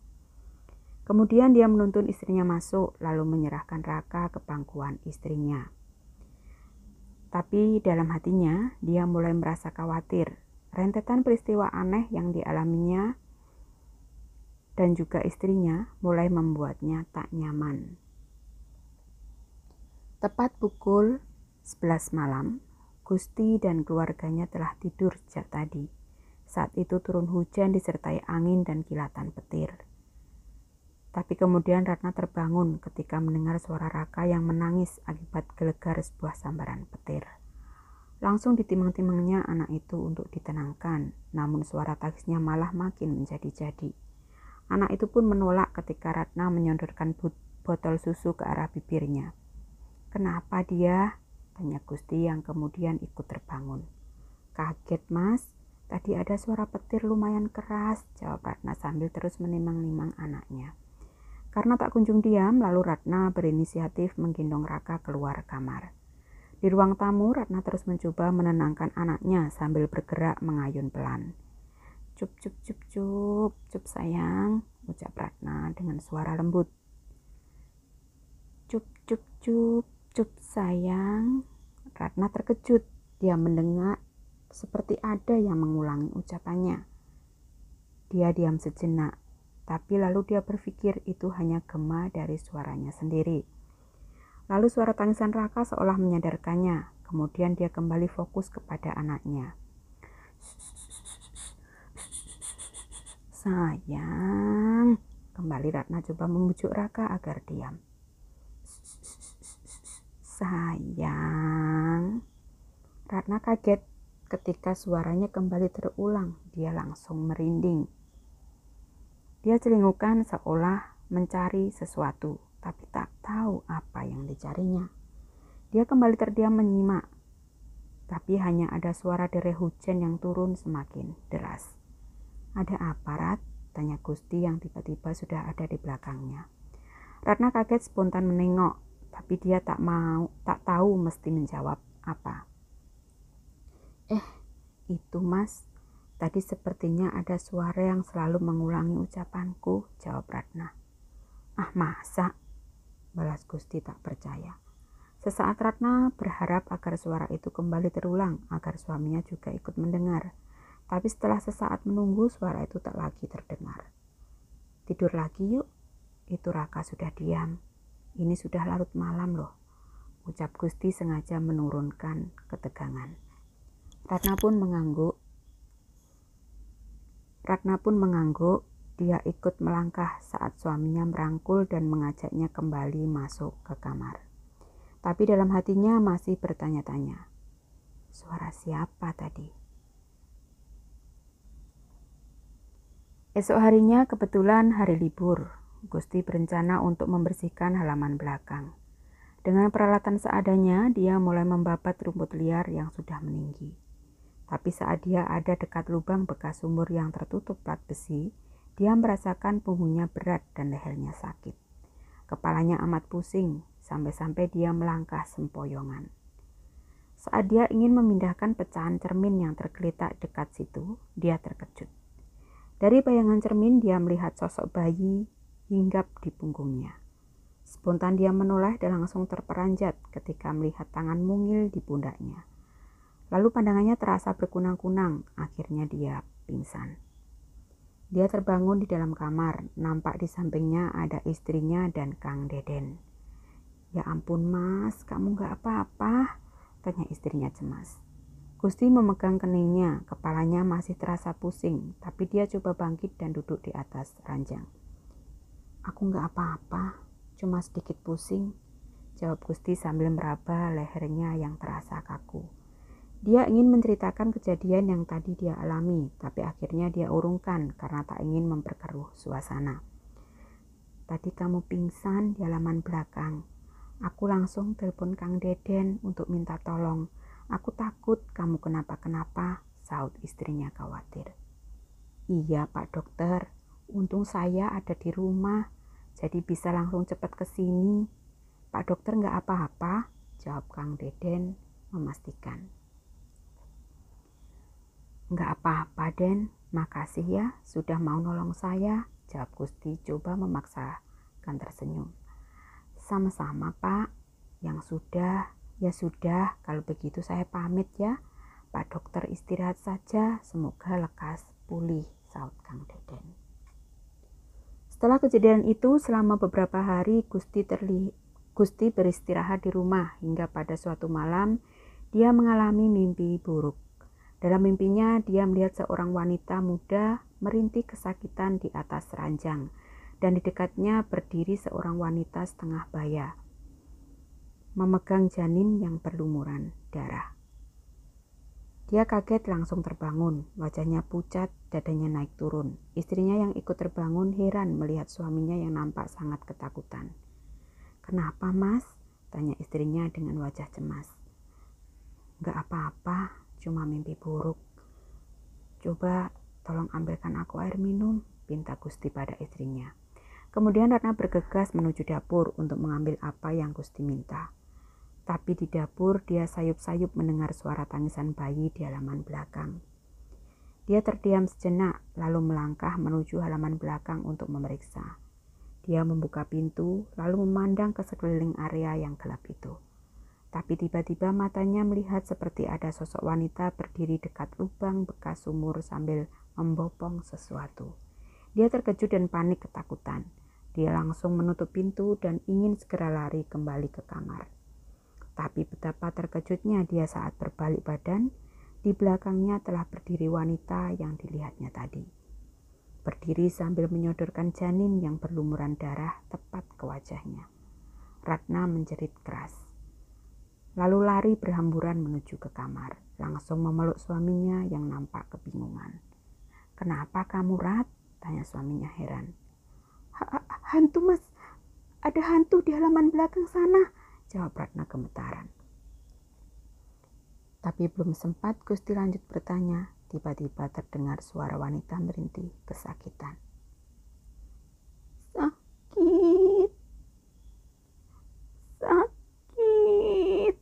Kemudian dia menuntun istrinya masuk, lalu menyerahkan Raka ke pangkuan istrinya. Tapi dalam hatinya, dia mulai merasa khawatir. Rentetan peristiwa aneh yang dialaminya dan juga istrinya mulai membuatnya tak nyaman. Tepat pukul 11 malam, Gusti dan keluarganya telah tidur sejak tadi. Saat itu turun hujan disertai angin dan kilatan petir. Tapi kemudian Ratna terbangun ketika mendengar suara Raka yang menangis akibat gelegar sebuah sambaran petir. Langsung ditimang-timangnya anak itu untuk ditenangkan, namun suara tangisnya malah makin menjadi-jadi. Anak itu pun menolak ketika Ratna menyodorkan botol susu ke arah bibirnya. "Kenapa dia?" tanya Gusti yang kemudian ikut terbangun. "Kaget, Mas. Tadi ada suara petir lumayan keras," jawab Ratna sambil terus menimang-nimang anaknya. Karena tak kunjung diam, lalu Ratna berinisiatif menggendong Raka keluar kamar. Di ruang tamu, Ratna terus mencoba menenangkan anaknya sambil bergerak mengayun pelan. "Cup, cup, cup, cup, cup sayang," ucap Ratna dengan suara lembut. "Cup, cup, cup, cup sayang." Ratna terkejut. Dia mendengar seperti ada yang mengulangi ucapannya. Dia diam sejenak. Tapi lalu dia berpikir itu hanya gema dari suaranya sendiri. Lalu suara tangisan Raka seolah menyadarkannya. Kemudian dia kembali fokus kepada anaknya. "Sayang," kembali Ratna coba membujuk Raka agar diam. "Sayang." Ratna kaget ketika suaranya kembali terulang. Dia langsung merinding. Dia celingukan seolah mencari sesuatu, tapi tak tahu apa yang dicarinya. Dia kembali terdiam menyimak, tapi hanya ada suara dereh hujan yang turun semakin deras. "Ada apa, Rat?" tanya Gusti yang tiba-tiba sudah ada di belakangnya. Ratna kaget spontan menengok, tapi dia tak tahu mesti menjawab apa. "Itu, Mas. Tadi sepertinya ada suara yang selalu mengulangi ucapanku," jawab Ratna. "Ah, masa?" balas Gusti tak percaya. Sesaat Ratna berharap agar suara itu kembali terulang, agar suaminya juga ikut mendengar. Tapi setelah sesaat menunggu, suara itu tak lagi terdengar. "Tidur lagi yuk, itu Raka sudah diam. Ini sudah larut malam loh," ucap Gusti sengaja menurunkan ketegangan. Ratna pun mengangguk. Dia ikut melangkah saat suaminya merangkul dan mengajaknya kembali masuk ke kamar. Tapi dalam hatinya masih bertanya-tanya, suara siapa tadi? Esok harinya kebetulan hari libur. Gusti berencana untuk membersihkan halaman belakang. Dengan peralatan seadanya, dia mulai membabat rumput liar yang sudah meninggi. Tapi saat dia ada dekat lubang bekas sumur yang tertutup plat besi, dia merasakan punggungnya berat dan lehernya sakit. Kepalanya amat pusing, sampai-sampai dia melangkah sempoyongan. Saat dia ingin memindahkan pecahan cermin yang tergeletak dekat situ, dia terkejut. Dari bayangan cermin dia melihat sosok bayi hinggap di punggungnya. Spontan dia menoleh dan langsung terperanjat ketika melihat tangan mungil di pundaknya. Lalu pandangannya terasa berkunang-kunang, akhirnya dia pingsan. Dia terbangun di dalam kamar, nampak di sampingnya ada istrinya dan Kang Deden. "Ya ampun mas, kamu gak apa-apa?" tanya istrinya cemas. Gusti memegang keningnya, kepalanya masih terasa pusing, tapi dia coba bangkit dan duduk di atas ranjang. "Aku gak apa-apa, cuma sedikit pusing," jawab Gusti sambil meraba lehernya yang terasa kaku. Dia ingin menceritakan kejadian yang tadi dia alami, tapi akhirnya dia urungkan karena tak ingin memperkeruh suasana. "Tadi kamu pingsan di halaman belakang. Aku langsung telepon Kang Deden untuk minta tolong. Aku takut kamu kenapa-kenapa," sahut istrinya khawatir. "Iya Pak Dokter, untung saya ada di rumah, jadi bisa langsung cepat ke sini. Pak Dokter nggak apa-apa," jawab Kang Deden memastikan. "Nggak apa-apa Den, makasih ya sudah mau nolong saya," jawab Gusti coba memaksakan tersenyum. "Sama-sama Pak, yang sudah. Ya sudah, kalau begitu saya pamit ya. Pak Dokter istirahat saja, semoga lekas pulih," sahut Kang Deden. Setelah kejadian itu, selama beberapa hari Gusti beristirahat di rumah hingga pada suatu malam dia mengalami mimpi buruk. Dalam mimpinya dia melihat seorang wanita muda merintih kesakitan di atas ranjang dan di dekatnya berdiri seorang wanita setengah baya, memegang janin yang berlumuran darah. Dia kaget langsung terbangun, wajahnya pucat, dadanya naik turun. Istrinya yang ikut terbangun heran melihat suaminya yang nampak sangat ketakutan. "Kenapa mas?" tanya istrinya dengan wajah cemas. "Gak apa-apa, cuma mimpi buruk. Coba tolong ambilkan aku air minum," pinta Gusti pada istrinya. Kemudian Ratna bergegas menuju dapur untuk mengambil apa yang Gusti minta. Tapi di dapur dia sayup-sayup mendengar suara tangisan bayi di halaman belakang. Dia terdiam sejenak lalu melangkah menuju halaman belakang untuk memeriksa. Dia membuka pintu lalu memandang ke sekeliling area yang gelap itu. Tapi tiba-tiba matanya melihat seperti ada sosok wanita berdiri dekat lubang bekas sumur sambil membopong sesuatu. Dia terkejut dan panik ketakutan. Dia langsung menutup pintu dan ingin segera lari kembali ke kamar. Tapi betapa terkejutnya dia saat berbalik badan, di belakangnya telah berdiri wanita yang dilihatnya tadi. Berdiri sambil menyodorkan janin yang berlumuran darah tepat ke wajahnya. Ratna menjerit keras. Lalu lari berhamburan menuju ke kamar, langsung memeluk suaminya yang nampak kebingungan. "Kenapa kamu, Rat?" tanya suaminya heran. Hantu mas, ada hantu di halaman belakang sana," jawab Ratna gemetaran. Tapi belum sempat Gusti lanjut bertanya, tiba-tiba terdengar suara wanita merintih kesakitan. "Sakit, sakit."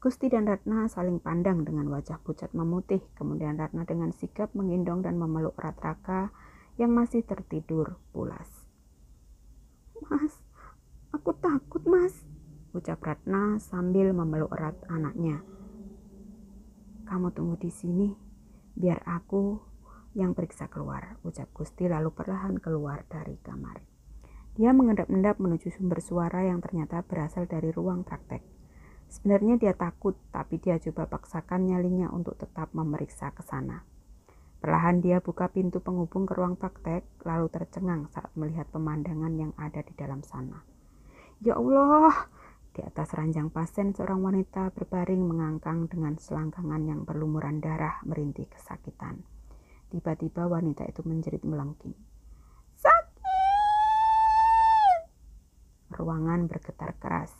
Gusti dan Ratna saling pandang dengan wajah pucat memutih. Kemudian Ratna dengan sigap menggendong dan memeluk Raka yang masih tertidur pulas. "Mas, aku takut mas," ucap Ratna sambil memeluk erat anaknya. "Kamu tunggu di sini, biar aku yang periksa keluar," ucap Gusti lalu perlahan keluar dari kamar. Dia mengendap-endap menuju sumber suara yang ternyata berasal dari ruang praktek. Sebenarnya dia takut, tapi dia coba paksakan nyalinya untuk tetap memeriksa ke sana. Perlahan dia buka pintu penghubung ke ruang praktek, lalu tercengang saat melihat pemandangan yang ada di dalam sana. Ya Allah! Di atas ranjang pasien seorang wanita berbaring mengangkang dengan selangkangan yang berlumuran darah merintih kesakitan. Tiba-tiba wanita itu menjerit melengking. "Sakit!" Ruangan bergetar keras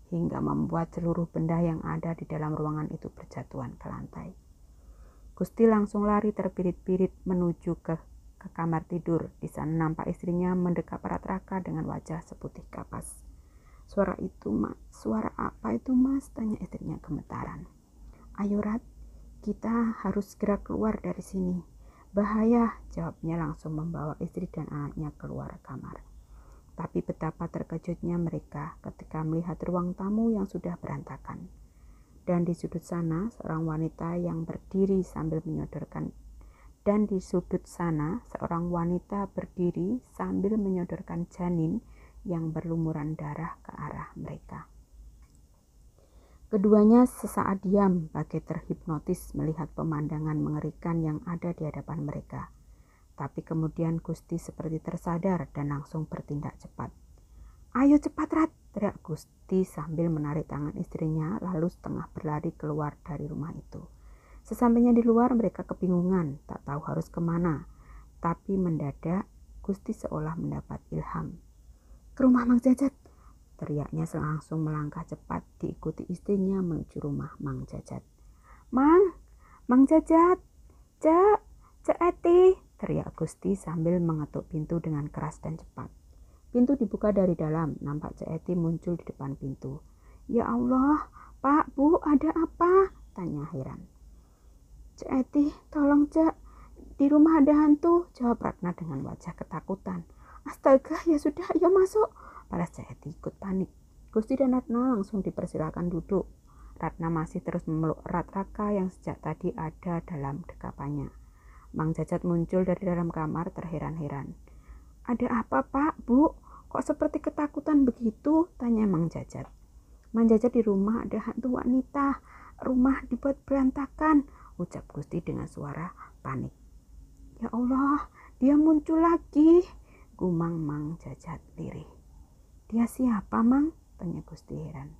hingga membuat seluruh benda yang ada di dalam ruangan itu berjatuhan ke lantai. Gusti langsung lari terbirit-birit menuju ke kamar tidur. Di sana nampak istrinya mendekap erat Raka dengan wajah seputih kapas. "Suara itu, Mas. Suara apa itu, Mas?" tanya istrinya gemetaran. "Ayo, Rat, kita harus segera keluar dari sini. Bahaya," jawabnya langsung membawa istri dan anaknya keluar kamar. Tapi betapa terkejutnya mereka ketika melihat ruang tamu yang sudah berantakan. Dan di sudut sana seorang wanita berdiri sambil menyodorkan janin yang berlumuran darah ke arah mereka. Keduanya sesaat diam, bagai terhipnotis melihat pemandangan mengerikan yang ada di hadapan mereka. Tapi kemudian Gusti seperti tersadar dan langsung bertindak cepat. "Ayo cepat, Rat!" teriak Gusti sambil menarik tangan istrinya, lalu setengah berlari keluar dari rumah itu. Sesampainya di luar, mereka kebingungan, tak tahu harus kemana. Tapi mendadak Gusti seolah mendapat ilham. "Ke rumah Mang Jajat!" teriaknya langsung melangkah cepat diikuti istrinya menuju rumah Mang Jajat. Mang Jajat! Cek Eti!" teriak Gusti sambil mengetuk pintu dengan keras dan cepat. Pintu dibuka dari dalam, nampak Cek Eti muncul di depan pintu. "Ya Allah, Pak, Bu, ada apa?" tanya heran. "Cek Eti, tolong Cek, di rumah ada hantu," jawab Ratna dengan wajah ketakutan. "Astaga, ya sudah, ayo masuk," balas Cek Eti ikut panik. Gusti dan Ratna langsung dipersilakan duduk. Ratna masih terus memeluk erat Raka yang sejak tadi ada dalam dekapannya. Mang Jajat muncul dari dalam kamar terheran-heran. "Ada apa, Pak, Bu? Kok seperti ketakutan begitu?" tanya Mang Jajat. "Mang Jajat, di rumah ada hantu wanita. Rumah dibuat berantakan," ucap Gusti dengan suara panik. "Ya Allah, dia muncul lagi," gumam Mang Jajat lirih. "Dia siapa, Mang?" tanya Gusti heran.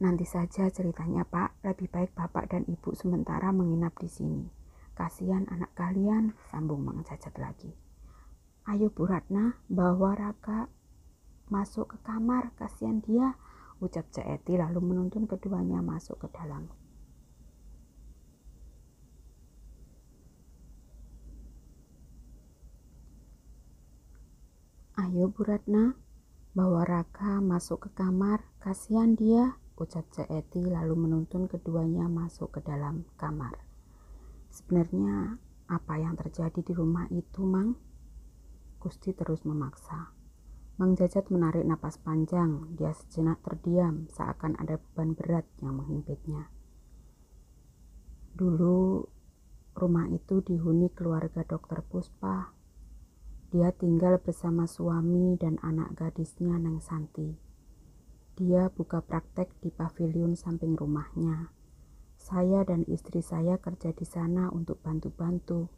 "Nanti saja ceritanya, Pak. Lebih baik Bapak dan Ibu sementara menginap di sini. Kasihan anak kalian," sambung Mang Jajat lagi. "Ayo Bu Ratna, bawa Raka masuk ke kamar, kasihan dia," ucap Cek Eti lalu menuntun keduanya masuk ke dalam. "Ayo Bu Ratna, bawa Raka masuk ke kamar, kasihan dia," ucap Cek Eti lalu menuntun keduanya masuk ke dalam kamar. "Sebenarnya apa yang terjadi di rumah itu, Mang?" Gusti terus memaksa. Mang Jajat menarik napas panjang. Dia sejenak terdiam, seakan ada beban berat yang menghimpitnya. "Dulu rumah itu dihuni keluarga Dokter Puspa. Dia tinggal bersama suami dan anak gadisnya Neng Santi. Dia buka praktek di pavilion samping rumahnya. Saya dan istri saya kerja di sana untuk bantu-bantu.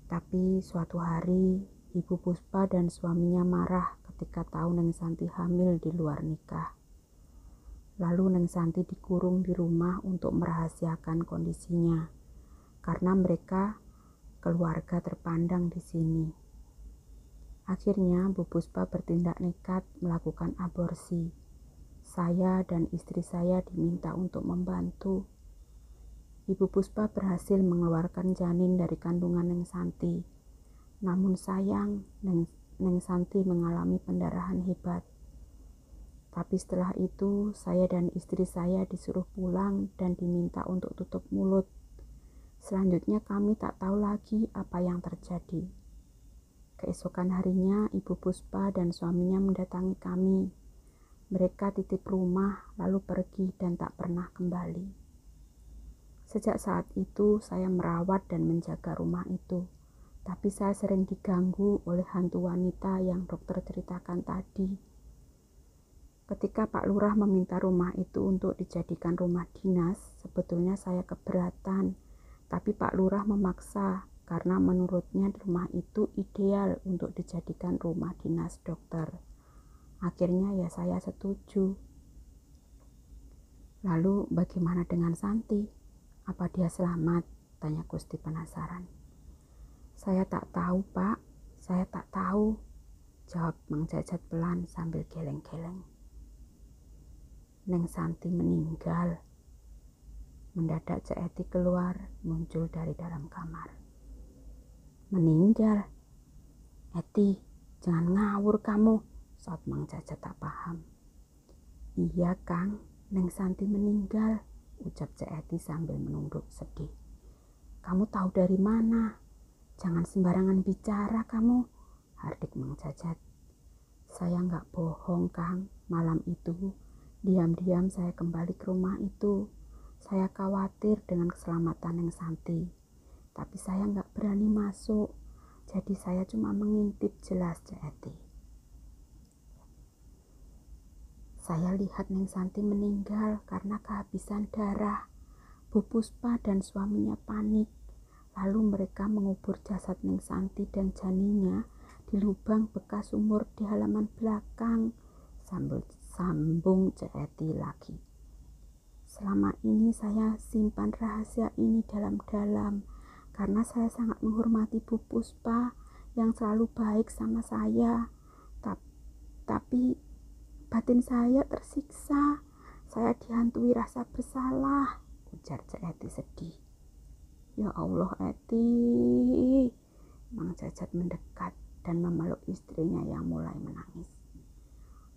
Tapi suatu hari Ibu Puspa dan suaminya marah ketika tahu Neng Santi hamil di luar nikah. Lalu Neng Santi dikurung di rumah untuk merahasiakan kondisinya, karena mereka keluarga terpandang di sini. Akhirnya Bu Puspa bertindak nekat melakukan aborsi. Saya dan istri saya diminta untuk membantu. Ibu Puspa berhasil mengeluarkan janin dari kandungan Neng Santi. Namun sayang, Neng Santi mengalami pendarahan hebat. Tapi setelah itu, saya dan istri saya disuruh pulang dan diminta untuk tutup mulut. Selanjutnya kami tak tahu lagi apa yang terjadi. Keesokan harinya, Ibu Puspa dan suaminya mendatangi kami. Mereka titip rumah, lalu pergi dan tak pernah kembali. Sejak saat itu, saya merawat dan menjaga rumah itu. Tapi saya sering diganggu oleh hantu wanita yang dokter ceritakan tadi. Ketika Pak Lurah meminta rumah itu untuk dijadikan rumah dinas, sebetulnya saya keberatan. Tapi Pak Lurah memaksa karena menurutnya rumah itu ideal untuk dijadikan rumah dinas dokter. Akhirnya ya saya setuju. Lalu bagaimana dengan Santi? Apa dia selamat? Tanya Gusti penasaran. Saya tak tahu, Pak. Saya tak tahu, jawab Mang Jajat pelan sambil geleng-geleng. Neng Santi meninggal. Mendadak Cek Eti keluar, muncul dari dalam kamar. Meninggal? Eti, jangan ngawur kamu, saat Mang Jajat tak paham. Iya Kang, Neng Santi meninggal, ucap Cek Eti sambil menunduk sedih. Kamu tahu dari mana? Jangan sembarangan bicara kamu, hardik Mang Jajat. Saya nggak bohong Kang, malam itu diam-diam saya kembali ke rumah itu. Saya khawatir dengan keselamatan Neng Santi, tapi saya nggak berani masuk, jadi saya cuma mengintip, jelas Cek Eti. Saya lihat Neng Santi meninggal karena kehabisan darah. Bu Puspa dan suaminya panik, lalu mereka mengubur jasad Neng Santi dan janinnya di lubang bekas sumur di halaman belakang, sambung Cek Eti lagi. Selama ini saya simpan rahasia ini dalam-dalam karena saya sangat menghormati Bu Puspa yang selalu baik sama saya. Tapi batin saya tersiksa. Saya dihantui rasa bersalah, ujar Cek Eti sedih. Ya Allah Eti. Mang Jajat mendekat dan memeluk istrinya yang mulai menangis.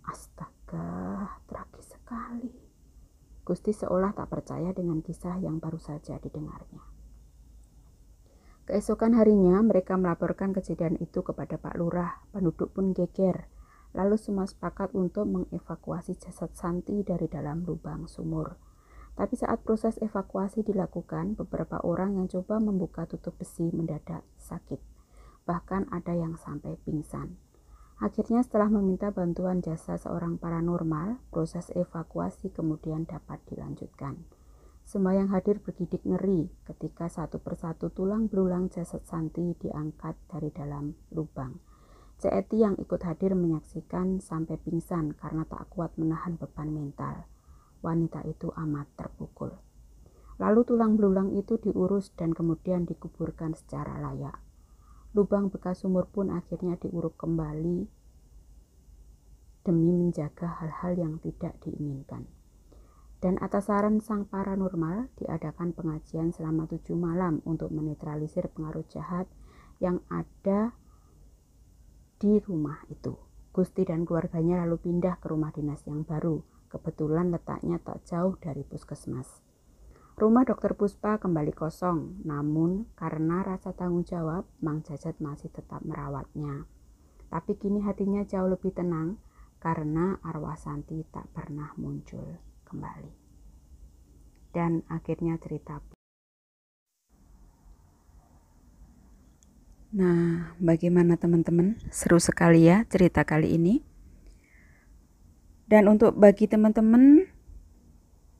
Astaga, tragis sekali. Gusti seolah tak percaya dengan kisah yang baru saja didengarnya. Keesokan harinya mereka melaporkan kejadian itu kepada Pak Lurah. Penduduk pun geger. Lalu semua sepakat untuk mengevakuasi jasad Santi dari dalam lubang sumur. Tapi saat proses evakuasi dilakukan, beberapa orang yang coba membuka tutup besi mendadak sakit. Bahkan ada yang sampai pingsan. Akhirnya setelah meminta bantuan jasa seorang paranormal, proses evakuasi kemudian dapat dilanjutkan. Semua yang hadir bergidik ngeri ketika satu persatu tulang belulang jasad Santi diangkat dari dalam lubang. Cek Eti yang ikut hadir menyaksikan sampai pingsan karena tak kuat menahan beban mental. Wanita itu amat terpukul. Lalu tulang belulang itu diurus dan kemudian dikuburkan secara layak. Lubang bekas sumur pun akhirnya diuruk kembali demi menjaga hal-hal yang tidak diinginkan. Dan atas saran sang paranormal, diadakan pengajian selama 7 malam untuk menetralisir pengaruh jahat yang ada di rumah itu. Gusti dan keluarganya lalu pindah ke rumah dinas yang baru. Kebetulan letaknya tak jauh dari puskesmas. Rumah Dokter Puspa kembali kosong, namun karena rasa tanggung jawab, Mang Jajat masih tetap merawatnya. Tapi kini hatinya jauh lebih tenang karena arwah Santi tak pernah muncul kembali. Dan akhirnya cerita. Nah, bagaimana teman-teman? Seru sekali ya cerita kali ini. Dan untuk bagi teman-teman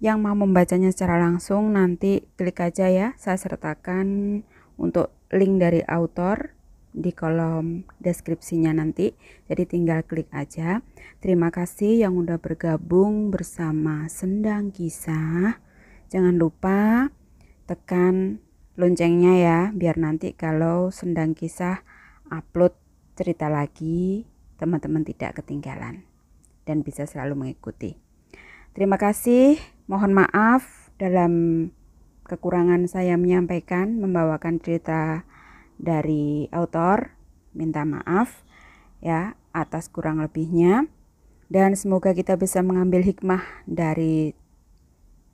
yang mau membacanya secara langsung, nanti klik aja ya, saya sertakan untuk link dari author di kolom deskripsinya nanti, jadi tinggal klik aja. Terima kasih yang udah bergabung bersama Sendang Kisah. Jangan lupa tekan loncengnya ya, biar nanti kalau Sendang Kisah upload cerita lagi, teman-teman tidak ketinggalan dan bisa selalu mengikuti. Terima kasih, mohon maaf dalam kekurangan saya menyampaikan, membawakan cerita dari author. Minta maaf ya atas kurang lebihnya. Dan semoga kita bisa mengambil hikmah dari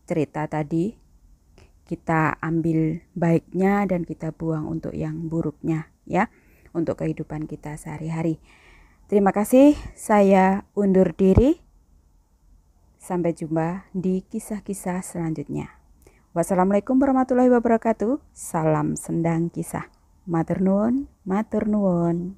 cerita tadi. Kita ambil baiknya dan kita buang untuk yang buruknya ya, untuk kehidupan kita sehari-hari. Terima kasih, saya undur diri. Sampai jumpa di kisah-kisah selanjutnya. Wassalamualaikum warahmatullahi wabarakatuh. Salam Sendang Kisah. Matur nuwun, matur nuwun.